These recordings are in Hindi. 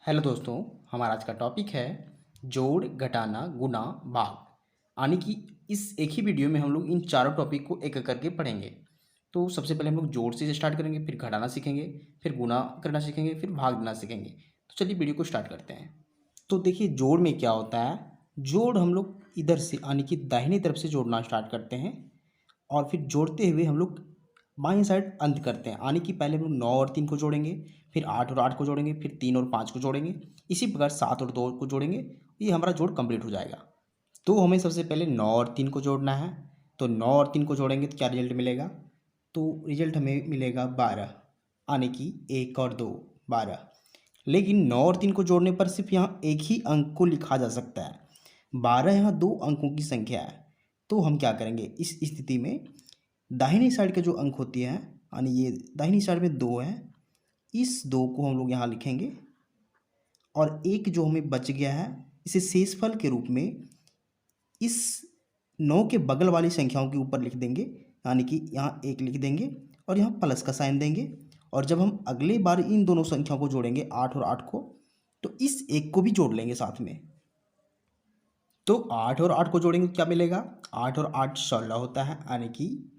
हेलो दोस्तों। हमारा आज का टॉपिक है जोड़, घटाना, गुणा, भाग। यानी कि इस एक ही वीडियो में हम लोग इन चारों टॉपिक को एक एक करके पढ़ेंगे। तो सबसे पहले हम लोग जोड़ से स्टार्ट करेंगे, फिर घटाना सीखेंगे, फिर गुणा करना सीखेंगे, फिर भाग देना सीखेंगे। तो चलिए वीडियो को स्टार्ट करते हैं। तो देखिए जोड़ में क्या होता है। जोड़ हम लोग इधर से यानी कि दाहिनी तरफ से जोड़ना स्टार्ट करते हैं और फिर जोड़ते हुए हम लोग बाईं साइड अंत करते हैं। यानी कि पहले हम लोग 9 और 3 को जोड़ेंगे, फिर 8 और 8 को जोड़ेंगे, फिर 3 और 5 को जोड़ेंगे, इसी प्रकार 7 और 2 को जोड़ेंगे। ये हमारा जोड़ कंप्लीट हो जाएगा। तो हमें सबसे पहले 9 और 3 को जोड़ना है। तो 9 और 3 को जोड़ेंगे तो क्या रिजल्ट मिलेगा? तो रिजल्ट हमें मिलेगा 12, यानी कि 1 और 2 12। लेकिन 9 और 3 को जोड़ने पर सिर्फ यहाँ एक ही अंक को लिखा जा सकता है। 12 यहाँ दो अंकों की संख्या है। तो हम क्या करेंगे इस स्थिति में? दाहिनी साइड के जो अंक होती है, यानी ये दाहिनी साइड में 2 है, इस 2 को हम लोग यहाँ लिखेंगे और एक जो हमें बच गया है इसे शेषफल के रूप में इस 9 के बगल वाली संख्याओं के ऊपर लिख देंगे। यानी कि यहाँ 1 लिख देंगे और यहाँ प्लस का साइन देंगे। और जब हम अगली बार इन दोनों संख्याओं को जोड़ेंगे 8 और 8 को, तो इस 1 को भी जोड़ लेंगे साथ में। तो 8 और 8 को जोड़ेंगे तो क्या मिलेगा? 8 और 8 16 होता है, यानी कि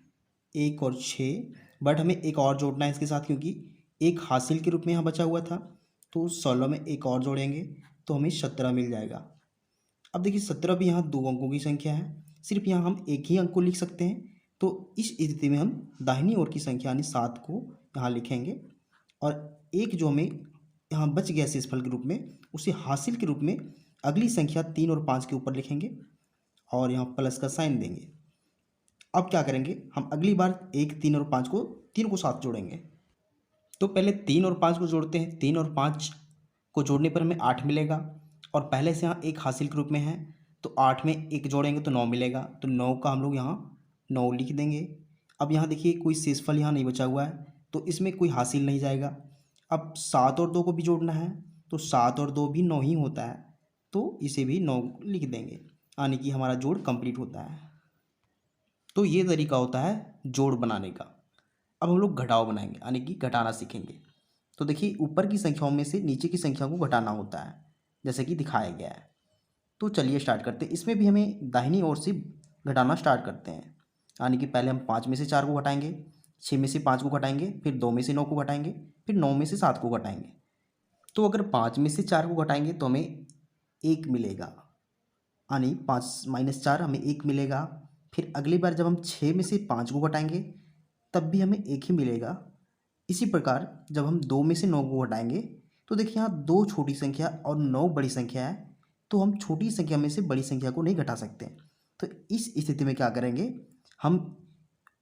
1 और 6। बट हमें एक और जोड़ना है इसके साथ, क्योंकि एक हासिल के रूप में यहाँ बचा हुआ था। तो 16 में एक और जोड़ेंगे तो हमें 17 मिल जाएगा। अब देखिए 17 भी यहाँ दो अंकों की संख्या है, सिर्फ यहाँ हम एक ही अंक को लिख सकते हैं। तो इस स्थिति में हम दाहिनी ओर की संख्या यानी 7 को यहाँ लिखेंगे और एक जो हमें यहाँ बच गया शेषफल के रूप में, उसे हासिल के रूप में अगली संख्या 3 और 5 के ऊपर लिखेंगे और यहाँ प्लस का साइन देंगे। अब क्या करेंगे, हम अगली बार 1 3 और 5 को 3 को साथ जोड़ेंगे। तो पहले 3 और 5 को जोड़ते हैं। 3 और 5 को जोड़ने पर हमें 8 मिलेगा और पहले से यहाँ एक हासिल के रूप में है, तो 8 में एक जोड़ेंगे तो 9 मिलेगा। तो 9 का हम लोग यहाँ 9 लिख देंगे। अब यहाँ देखिए कोई शेषफल यहाँ नहीं बचा हुआ है, तो इसमें कोई हासिल नहीं जाएगा। अब 7 और 2 को भी जोड़ना है, तो 7 और 2 भी 9 ही होता है, तो इसे भी 9 लिख देंगे, यानी कि हमारा जोड़ कंप्लीट होता है। तो ये तरीका होता है जोड़ बनाने का। अब हम लोग घटाव बनाएंगे, यानी कि घटाना सीखेंगे। तो देखिए ऊपर की संख्याओं में से नीचे की संख्या को घटाना होता है, जैसे कि दिखाया गया है। तो चलिए स्टार्ट करते हैं। इसमें भी हमें दाहिनी ओर से घटाना स्टार्ट करते हैं। यानी कि पहले हम 5 में से 4 को घटाएंगे, 6 में से 5 को घटाएंगे, फिर 2 में से 9 को घटाएंगे, फिर 9 में से 7 को घटाएंगे। तो अगर 5 में से 4 को घटाएंगे तो हमें 1 मिलेगा, यानी 5 - 4 हमें 1 मिलेगा। फिर अगली बार जब हम 6 में से 5 को घटाएंगे तब भी हमें 1 ही मिलेगा। इसी प्रकार जब हम 2 में से 9 को घटाएंगे, तो देखिए यहाँ 2 छोटी संख्या और 9 बड़ी संख्या है, तो हम छोटी संख्या में से बड़ी संख्या को नहीं घटा सकते। तो इस स्थिति में क्या करेंगे, हम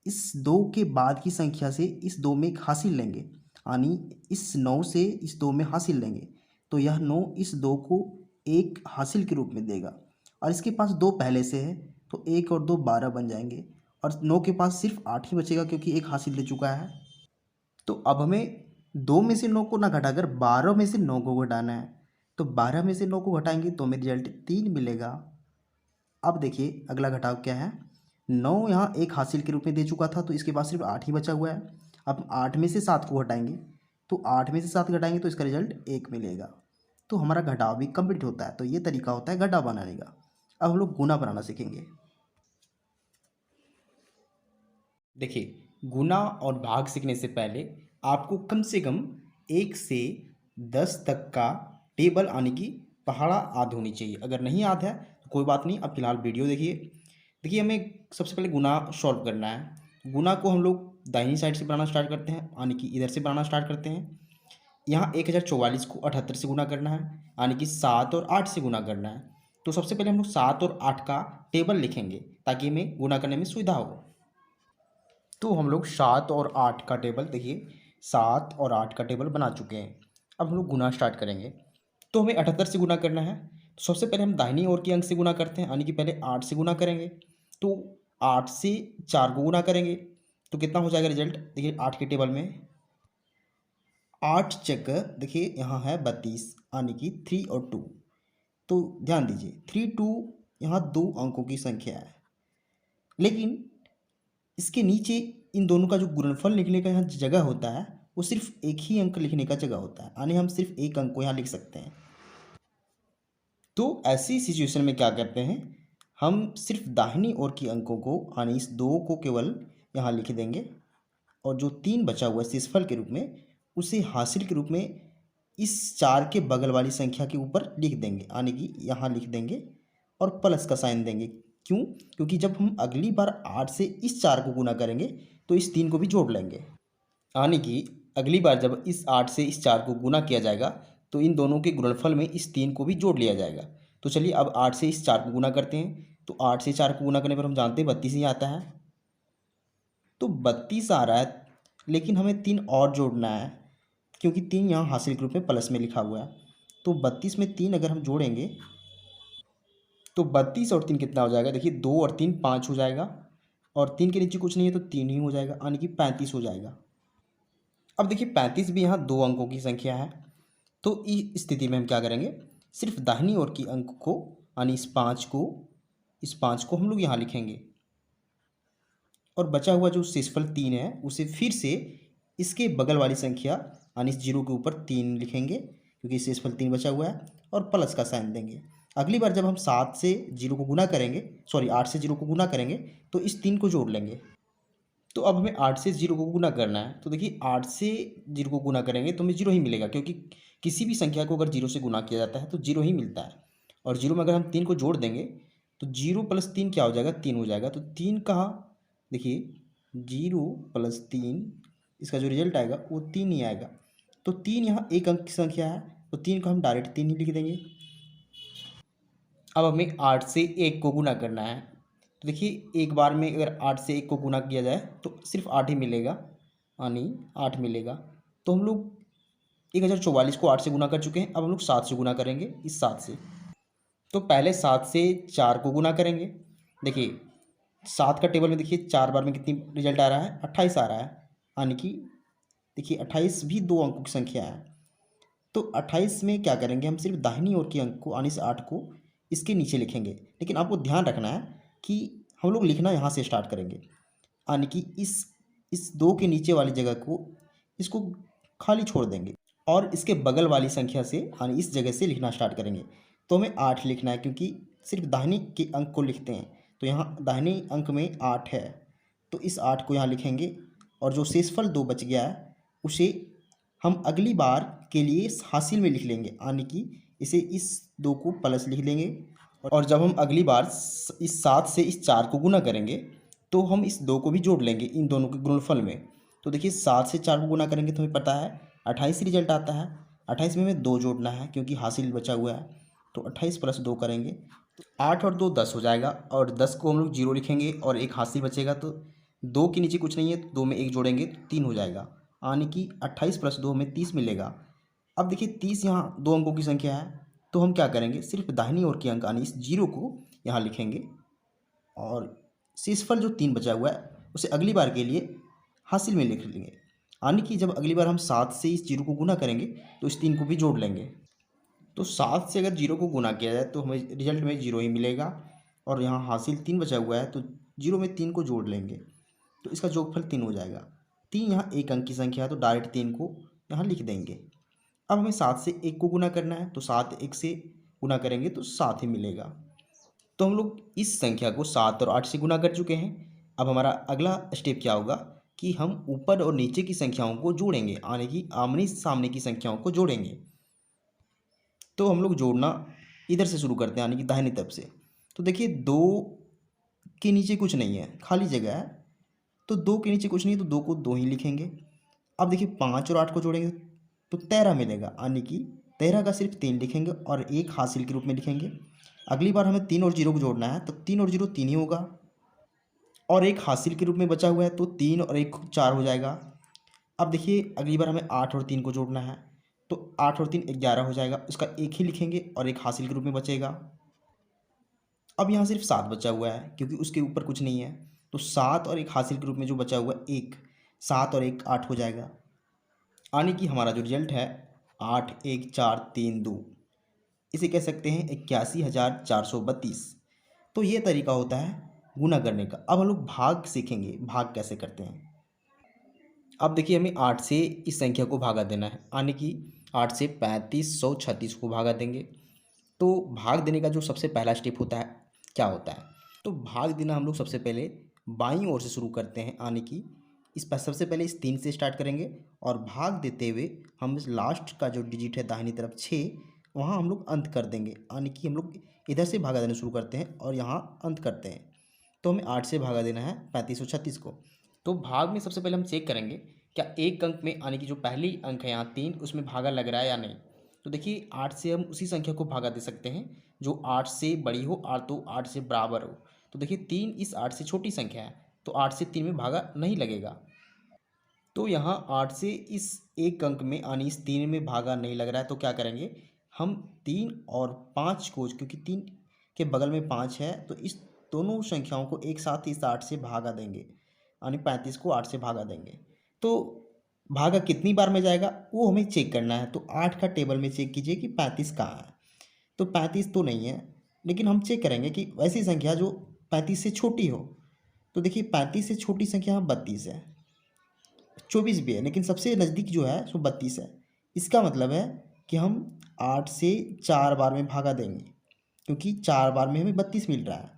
इस 2 के बाद की संख्या से इस 2 में एक हासिल लेंगे, यानी इस 9 से इस 2 में हासिल लेंगे। तो यह 9 इस 2 को एक हासिल के रूप में देगा और इसके पास 2 पहले से है, तो 1 और 2 12 बन जाएंगे और 9 के पास सिर्फ 8 ही बचेगा, क्योंकि एक हासिल दे चुका है। तो अब हमें 2 में से 9 को ना घटाकर 12 में से 9 को घटाना है। तो 12 में से 9 को घटाएंगे तो हमें रिजल्ट 3 मिलेगा। अब देखिए अगला घटाव क्या है। 9 यहाँ एक हासिल के रूप में दे चुका था, तो इसके पास सिर्फ 8 ही बचा हुआ है। अब 8 में से 7 को घटाएंगे, तो 8 में से 7 घटाएंगे तो इसका रिजल्ट 1 मिलेगा। तो हमारा घटाव भी कंप्लीट होता है। तो ये तरीका होता है घटाव बनाने का। अब हम लोग गुना बनाना सीखेंगे। देखिए गुना और भाग सीखने से पहले आपको कम से कम 1 से 10 तक का टेबल आने की पहाड़ा याद होनी चाहिए। अगर नहीं याद है तो कोई बात नहीं, अब फिलहाल वीडियो देखिए। देखिए हमें सबसे पहले गुना सॉल्व करना है। गुना को हम लोग दाहिनी साइड से बनाना स्टार्ट करते हैं, यानी कि इधर से बनाना स्टार्ट करते हैं। यहाँ 1044 को 78 से गुना करना है, यानी कि 7 और 8 से गुना करना है। तो सबसे पहले हम लोग 7 और 8 का टेबल लिखेंगे ताकि हमें गुना करने में सुविधा हो। तो हम लोग 7 और 8 का टेबल, देखिए 7 और 8 का टेबल बना चुके हैं। अब हम लोग गुना स्टार्ट करेंगे। तो हमें 78 से गुना करना है। तो सबसे पहले हम दाहिनी ओर के अंक से गुना करते हैं, यानी कि पहले 8 से गुना करेंगे। तो 8 से 4 को गुना करेंगे तो कितना हो जाएगा रिजल्ट, देखिए 8 के टेबल में 8 चक्कर, देखिए यहाँ है 32, यानी कि 3 और 2। तो ध्यान दीजिए 3 2 यहाँ दो अंकों की संख्या है, लेकिन इसके नीचे इन दोनों का जो गुणनफल निकलने का यहाँ जगह होता है वो सिर्फ एक ही अंक लिखने का जगह होता है, यानी हम सिर्फ एक अंक को यहाँ लिख सकते हैं। तो ऐसी सिचुएशन में क्या करते हैं, हम सिर्फ दाहिनी ओर की अंकों को यानी इस 2 को केवल यहाँ लिख देंगे, और जो 3 बचा हुआ है शेषफल के रूप में उसे हासिल के रूप में इस 4 के बगल वाली संख्या के ऊपर लिख देंगे, यानी कि यहाँ लिख देंगे और प्लस का साइन देंगे। क्यों? क्योंकि जब हम अगली बार 8 से इस 4 को गुना करेंगे तो इस 3 को भी जोड़ लेंगे, यानी कि अगली बार जब इस 8 से इस 4 को गुना किया जाएगा तो इन दोनों के गुणनफल में इस 3 को भी जोड़ लिया जाएगा। तो चलिए अब 8 से इस 4 को गुना करते हैं, तो 8 से 4 को गुना करने पर हम जानते हैं 32 ही आता है। तो 32 आ रहा है, लेकिन हमें 3 और जोड़ना है, क्योंकि 3 यहाँ हासिल के रूप में प्लस में लिखा हुआ है। तो 32 में 3 अगर हम जोड़ेंगे तो 32 और 3 कितना हो जाएगा, देखिए 2 और 3 5 हो जाएगा, और 3 के नीचे कुछ नहीं है तो 3 ही हो जाएगा, यानी कि 35 हो जाएगा। अब देखिए 35 भी यहाँ 2 अंकों की संख्या है, तो इस स्थिति में हम क्या करेंगे, सिर्फ दाहिनी ओर की अंक को यानी इस 5 को हम लोग यहाँ लिखेंगे, और बचा हुआ जो शेषफल 3 है उसे फिर से इसके बगल वाली संख्या यानी इस 0 के ऊपर 3 लिखेंगे, क्योंकि शेषफल 3 बचा हुआ है, और प्लस का साइन देंगे। अगली बार जब हम 7 से 0 को गुना करेंगे, सॉरी 8 से 0 को गुना करेंगे तो इस 3 को जोड़ लेंगे। तो अब हमें 8 से 0 को गुना करना है, तो देखिए 8 से 0 को गुना करेंगे तो हमें 0 ही मिलेगा, क्योंकि किसी भी संख्या को अगर 0 से गुना किया जाता है तो 0 ही मिलता है। और 0 में अगर हम 3 को जोड़ देंगे तो 0 प्लस 3 क्या हो जाएगा, 3 हो जाएगा। तो 3 कहाँ, देखिए 0 प्लस 3, इसका जो रिजल्ट आएगा वो 3 ही आएगा। तो 3 यहाँ एक अंक की संख्या है, तो 3 को हम डायरेक्ट 3 ही लिख देंगे। अब हमें 8 से 1 को गुना करना है, तो देखिए एक बार में अगर 8 से 1 को गुना किया जाए तो सिर्फ 8 ही मिलेगा, यानी 8 मिलेगा। तो हम लोग 1044 को 8 से गुना कर चुके हैं, अब हम लोग 7 से गुना करेंगे, इस 7 से। तो पहले 7 से 4 को गुना करेंगे, देखिए 7 का टेबल में देखिए 4 बार में कितनी रिजल्ट आ रहा है, 28 आ रहा है, यानी कि देखिए 28 भी 2 अंकों की संख्या है। तो 28 में क्या करेंगे, हम सिर्फ दाहिनी ओर के अंक को यानी इस 8 को इसके नीचे लिखेंगे, लेकिन आपको ध्यान रखना है कि हम लोग लिखना यहाँ से स्टार्ट करेंगे, यानी कि इस 2 के नीचे वाली जगह को इसको खाली छोड़ देंगे, और इसके बगल वाली संख्या से यानी इस जगह से लिखना स्टार्ट करेंगे। तो हमें 8 लिखना है, क्योंकि सिर्फ दाहिनी के अंक को लिखते हैं, तो यहाँ दाहिने अंक में 8 है, तो इस 8 को यहाँ लिखेंगे, और जो शेषफल 2 बच गया है उसे हम अगली बार के लिए हासिल में लिख लेंगे, यानी कि इसे इस 2 को प्लस लिख लेंगे, और जब हम अगली बार इस 7 से इस 4 को गुना करेंगे तो हम इस 2 को भी जोड़ लेंगे इन दोनों के गुणनफल में। तो देखिए 7 से 4 को गुना करेंगे तो हमें पता है 28 रिजल्ट आता है। 28 में हमें 2 जोड़ना है, क्योंकि हासिल बचा हुआ है, तो 28 प्लस 2 करेंगे, 8 और 2 10 हो जाएगा, और 10 को हम लोग 0 लिखेंगे और एक हासिल बचेगा, तो 2 के नीचे कुछ नहीं है, तो 2 में 1 जोड़ेंगे तो 3 हो जाएगा, यानी कि 28 प्लस 2 हमें 30 मिलेगा। अब देखिए 30 यहाँ 2 अंकों की संख्या है, तो हम क्या करेंगे, सिर्फ दाहिनी ओर के अंक यानी इस 0 को यहाँ लिखेंगे, और शेषफल जो 3 बचा हुआ है उसे अगली बार के लिए हासिल में लिख लेंगे, यानी कि जब अगली बार हम 7 से इस 0 को गुना करेंगे तो इस 3 को भी जोड़ लेंगे। तो 7 से अगर 0 को गुना किया जाए तो हमें रिजल्ट में 0 ही मिलेगा, और यहाँ हासिल 3 बचा हुआ है, तो 0 में 3 को जोड़ लेंगे, तो इसका जोगफल 3 हो जाएगा। 3 यहाँ एक अंक की संख्या है, तो डायरेक्ट 3 को यहाँ लिख देंगे। अब हमें 7 से 1 को गुना करना है, तो 7 1 से गुना करेंगे तो 7 ही मिलेगा। तो हम लोग इस संख्या को 7 और 8 से गुना कर चुके हैं। अब हमारा अगला स्टेप क्या होगा कि हम ऊपर और नीचे की संख्याओं को जोड़ेंगे, यानी कि आमने सामने की संख्याओं को जोड़ेंगे। तो हम लोग जोड़ना इधर से शुरू करते हैं, यानी कि दाहिनी तरफ से। तो देखिए 2 के नीचे कुछ नहीं है, खाली जगह है, तो 2 के नीचे कुछ नहीं है, तो 2 को 2 ही लिखेंगे। अब देखिए 5 और 8 को जोड़ेंगे तो 13 मिलेगा, यानी कि 13 का सिर्फ 3 लिखेंगे और एक हासिल के रूप में लिखेंगे। अगली बार हमें 3 और 0 को जोड़ना है, तो 3 और 0 3 ही होगा, और एक हासिल के रूप में बचा हुआ है, तो 3 और 1 4 हो जाएगा। अब देखिए अगली बार हमें 8 और 3 को जोड़ना है, तो 8 और 3 11 हो जाएगा, उसका एक ही लिखेंगे और एक हासिल के रूप में बचेगा। अब यहाँ सिर्फ 7 बचा हुआ है, क्योंकि उसके ऊपर कुछ नहीं है, तो 7 और एक हासिल के रूप में जो बचा हुआ है 1, 7 और 1 8 हो जाएगा, यानी कि हमारा जो रिजल्ट है 8 1 4 3 2, इसे कह सकते हैं 81,432। तो ये तरीका होता है गुना करने का। अब हम लोग भाग सीखेंगे, भाग कैसे करते हैं। अब देखिए हमें 8 से इस संख्या को भागा देना है, यानी कि 8 से 3536 को भागा देंगे। तो भाग देने का जो सबसे पहला स्टेप होता है क्या होता है, तो भाग देना हम लोग सबसे पहले बाईं ओर से शुरू करते हैं, यानी कि इस पर सबसे पहले इस 3 से स्टार्ट करेंगे और भाग देते हुए हम इस लास्ट का जो डिजिट है दाहिनी तरफ 6, वहाँ हम लोग अंत कर देंगे, यानी कि हम लोग इधर से भागा देना शुरू करते हैं और यहाँ अंत करते हैं। तो हमें 8 से भागा देना है 3536 को। तो भाग में सबसे पहले हम चेक करेंगे क्या एक अंक में, यानी कि जो पहली अंक है यहाँ 3, उसमें भागा लग रहा है या नहीं। तो देखिए 8 से हम उसी संख्या को भागा दे सकते हैं जो 8 से बड़ी हो और तो 8 से बराबर हो। तो देखिए 3 इस 8 से छोटी संख्या है, तो 8 से 3 में भागा नहीं लगेगा। तो यहाँ 8 से इस एक अंक में यानी इस 3 में भागा नहीं लग रहा है, तो क्या करेंगे हम 3 और 5 को, क्योंकि 3 के बगल में 5 है, तो इस दोनों संख्याओं को एक साथ इस 8 से भागा देंगे, यानी 35 को 8 से भागा देंगे। तो भागा कितनी बार में जाएगा वो हमें चेक करना है। तो 8 का टेबल में चेक कीजिए कि 35 कहाँ है। तो 35 तो नहीं है, लेकिन हम चेक करेंगे कि वैसी संख्या जो 35 से छोटी हो। तो देखिए 35 से छोटी संख्या 32 है, 24 भी है, लेकिन सबसे नज़दीक जो है सो 32 है। इसका मतलब है कि हम 8 से 4 बार में भागा देंगे, क्योंकि 4 बार में हमें 32 मिल रहा है।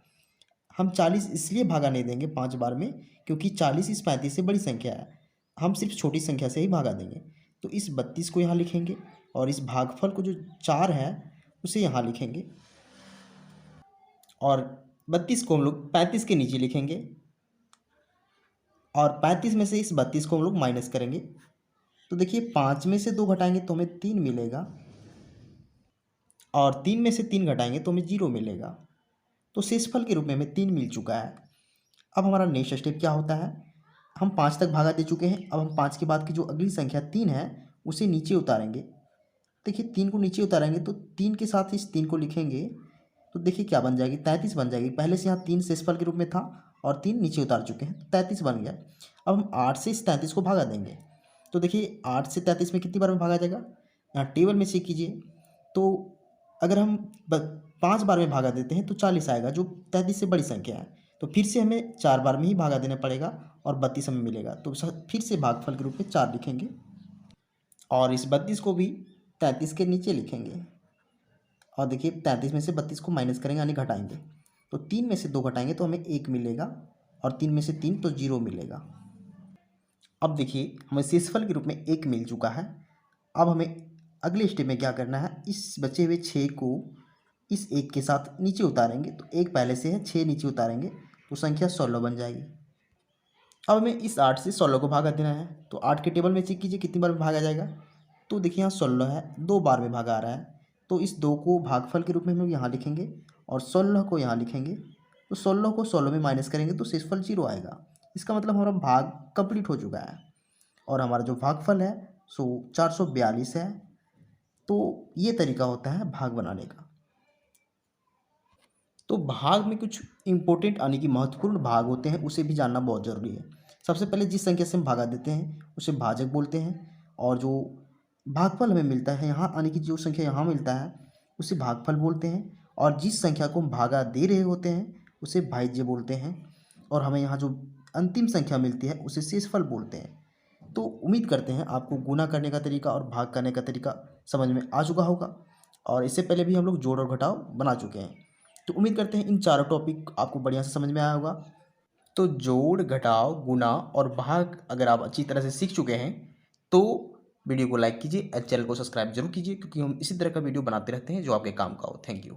हम 40 इसलिए भागा नहीं देंगे 5 बार में, क्योंकि 40 इस 35 से बड़ी संख्या है, हम सिर्फ छोटी संख्या से ही भागा देंगे। तो इस 32 को यहाँ लिखेंगे और इस भागफल को जो 4 है उसे यहाँ लिखेंगे, और 32 को हम लोग 35 के नीचे लिखेंगे, और 35 में से इस 32 को हम लोग माइनस करेंगे। तो देखिए 5 में से 2 घटाएंगे तो हमें 3 मिलेगा, और 3 में से 3 घटाएंगे तो हमें 0 मिलेगा। तो शेषफल के रूप में हमें 3 मिल चुका है। अब हमारा नेक्स्ट स्टेप क्या होता है, हम 5 तक भागा दे चुके हैं। अब हम 5 के बाद की जो अगली संख्या 3 है उसे नीचे उतारेंगे। देखिए 3 को नीचे उतारेंगे तो 3 के साथ इस 3 को लिखेंगे, तो देखिए क्या बन जाएगी, 33 बन जाएगी। पहले से यहाँ 3 शेषफल के रूप में था और 3 नीचे उतार चुके हैं, तो 33 बन गया। अब हम 8 से इस 33 को भागा देंगे। तो देखिए 8 से 33 में कितनी बार में भागा जाएगा, यहाँ टेबल में चेक कीजिए। तो अगर हम 5 बार में भागा देते हैं तो 40 आएगा, जो 33 से बड़ी संख्या है। तो फिर से हमें 4 बार में ही भागा देना पड़ेगा और 32 हमें मिलेगा। तो फिर से भागफल के रूप में 4 लिखेंगे, और इस 32 को भी 33 के नीचे लिखेंगे। और देखिए 33 में से 32 को माइनस करेंगे, यानी घटाएंगे। तो 3 में से 2 घटाएंगे तो हमें 1 मिलेगा, और 3 में से 3 तो 0 मिलेगा। अब देखिए हमें शेषफल के रूप में 1 मिल चुका है। अब हमें अगले स्टेप में क्या करना है, इस बचे हुए 6 को इस 1 के साथ नीचे उतारेंगे। तो 1 पहले से है, 6 नीचे उतारेंगे तो संख्या 16 बन जाएगी। अब हमें इस 8 से 16 को भागा देना है। तो 8 के टेबल में चेक कीजिए कितनी बार में भागा जाएगा। तो देखिए यहाँ 16 है, 2 बार में भागा आ रहा है। तो इस 2 को भागफल के रूप में हम लोग यहाँ लिखेंगे और 16 को यहाँ लिखेंगे। तो 16 को 16 में माइनस करेंगे तो शेषफल 0 आएगा। इसका मतलब हमारा भाग कंप्लीट हो चुका है, और हमारा जो भागफल है सो 442 है। तो ये तरीका होता है भाग बनाने का। तो भाग में कुछ इंपॉर्टेंट यानी कि महत्वपूर्ण भाग होते हैं, उसे भी जानना बहुत ज़रूरी है। सबसे पहले जिस संख्या से हम भागा देते हैं उसे भाजक बोलते हैं, और जो भागफल हमें मिलता है यहाँ, यानी कि जो संख्या यहाँ मिलता है उसे भागफल बोलते हैं, और जिस संख्या को हम भागा दे रहे होते हैं उसे भाज्य बोलते हैं, और हमें यहाँ जो अंतिम संख्या मिलती है उसे शेषफल बोलते हैं। तो उम्मीद करते हैं आपको गुणा करने का तरीका और भाग करने का तरीका समझ में आ चुका होगा, और इससे पहले भी हम लोग जोड़ और घटाव बना चुके हैं। तो उम्मीद करते हैं इन चारों टॉपिक आपको बढ़िया से समझ में आया होगा। तो जोड़, घटाव, गुणा और भाग अगर आप अच्छी तरह से सीख चुके हैं तो वीडियो को लाइक कीजिए और चैनल को सब्सक्राइब जरूर कीजिए, क्योंकि हम इसी तरह का वीडियो बनाते रहते हैं जो आपके काम का हो। Thank you.